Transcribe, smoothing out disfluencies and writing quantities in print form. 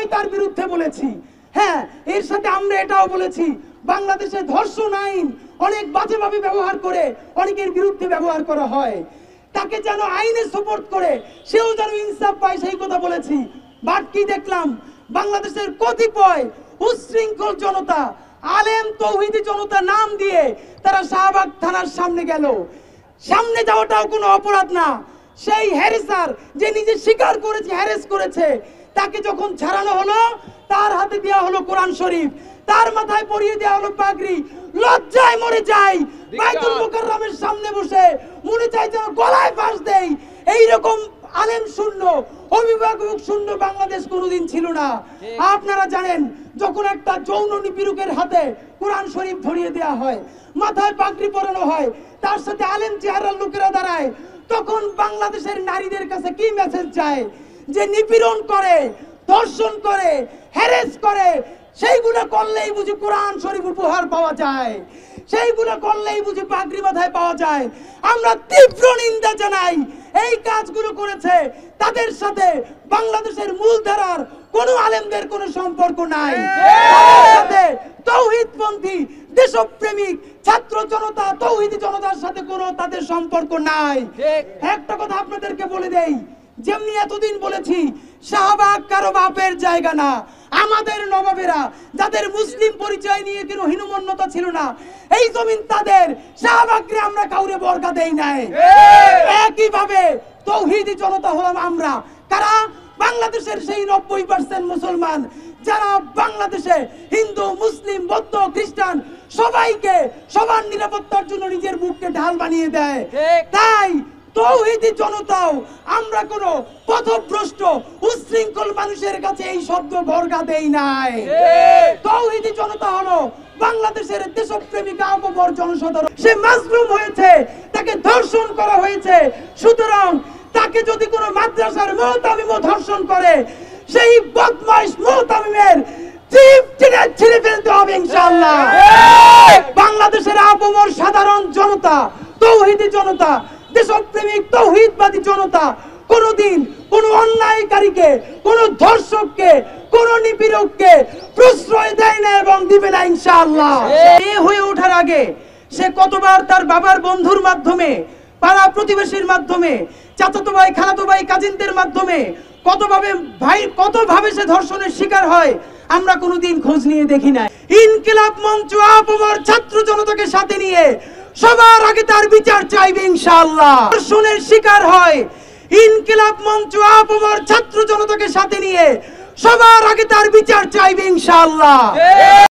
আমরাই তার বিরুদ্ধে বলেছি। হ্যাঁ, এর সাথে আমরা এটাও বলেছি বাংলাদেশে ধর্ষণ আইন অনেক বাজেভাবে ব্যবহার করে অনেকের বিরুদ্ধে ব্যবহার করা হয়, তাকে যেন আইনে সাপোর্ট করে সেও যেন ইনসাফ পায় সেই কথা বলেছি। বাট কি দেখলাম, বাংলাদেশের কতিপয় উচ্ছৃঙ্খল জনতা, আলেম তৌহিদি জনতা নাম দিয়ে তারা শাহবাগ থানার সামনে গেল। সামনে যাওয়াটাও কোনো অপরাধ না। সেই হ্যারেসার যে নিজে স্বীকার করেছে হ্যারেস করেছে, তাকে যখন ছাড়ানো হলো তার হাতে দেওয়া হলো কোরআন শরীফ, তার মাথায় পরিয়ে দেওয়া হলো পাগড়ি। লজ্জায় মরে যায়। বাইতুল মুকাররমের সামনে বসে মনে চাই যেন গলায় ফাঁস দেই। এইরকম আলেম শূন্য, অভিভাবক শূন্য বাংলাদেশ কোনোদিন ছিল না। আপনারা জানেন, যখন একটা যৌন নিপীড়কের হাতে কোরআন শরীফ ধরিয়ে দেওয়া হয়, মাথায় পাগড়ি পরানো হয়, তার সাথে আলেম চেহারার লোকেরা দাঁড়ায়, তখন বাংলাদেশের নারীদের কাছে কি মেসেজ যায়? যে নিপীড়ন করে, ধর্ষণ করে, হ্যারেস করে, সেইগুলো করলেই বুঝি কোরআন শরীফ উপহার পাওয়া যায়, সেইগুলো করলেই বুঝি পাগড়ি মাথায় পাওয়া যায়। আমরা তীব্র নিন্দা জানাই। এই কাজগুলো করেছে তাদের সাথে বাংলাদেশের মূলধারার কোন আলেমদের কোনো সম্পর্ক নাই। তাদের সাথে তৌহিদপন্থী দেশপ্রেমিক ছাত্র জনতা, তৌহিদি জনতার সাথে কোনো তাদের সম্পর্ক নাই। একটা কথা আপনাদেরকে বলে দেই, যেমনি এতদিন বলেছি শাহবাগ কারো বাপের জায়গা না। আমাদের নবাবেরা যাদের মুসলিম পরিচয় নিয়ে কোনো হীনমন্যতা ছিল না, এই জমিন তাদের। শাহবাগকে আমরা কাউরে বর্গা দেই নাই। একইভাবে তৌহিদি জনতা হলাম আমরা। কারা? বাংলাদেশের সেই 90% মুসলমান যারা বাংলাদেশে হিন্দু, মুসলিম, বৌদ্ধ, খ্রিস্টান সবাইকে সবার নিরাপত্তার জন্য নিজের বুককে ঢাল বানিয়ে দেয়। তাই তৌহিদি জনতাও আমরা কোনো পথভ্রষ্ট উচ্ছৃঙ্খল মানুষের কাছে এই শব্দ বর্গা দেই নাই। তৌহিদি জনতা হলো বাংলাদেশের দেশপ্রেমিক আবহাওয়ার জনসাধারণ। সে মাজলুম হয়েছে, তাকে ধর্ষণ করা হয়েছে, সুতরাং তাকে যদি কোনো মাদ্রাসার মুহতামিমও ধর্ষণ করে, সেই বদমাইশ মুহতামিমের জিভ ছিঁড়ে ফেলতে হবে ইনশাআল্লাহ। বাংলাদেশের আবহাওয়ার সাধারণ জনতা, তৌহিদি জনতা, দেশপ্রেমিক তৌহিদবাদী জনতা কোনদিন কোন অন্যায়কারীকে, কোন ধর্ষককে, কোন নিপীড়ককে প্রশ্রয় দেয় না এবং দিবে না ইনশাআল্লাহ। মেয়ে হয়ে ওঠার আগে সে কতবার তার বাবার বন্ধুর মাধ্যমে, পাড়া প্রতিবেশীর মাধ্যমে, চাচাতো ভাই, খালাতো ভাই, কাজিনদের মাধ্যমে কতভাবে সে ধর্ষণের শিকার হয় আমরা কোনোদিন খোঁজ নিয়ে দেখি না। ইনকিলাব মঞ্চ আপামর ছাত্র জনতাকে সাথে নিয়ে সবার আগে তার বিচার চাইবে ইনশাআল্লাহ। ধর্ষণের শিকার হয়, ইনকিলাব মঞ্চ আপামর ছাত্র জনতাকে সাথে নিয়ে সবার আগে তার বিচার চাইবে ইনশাআল্লাহ।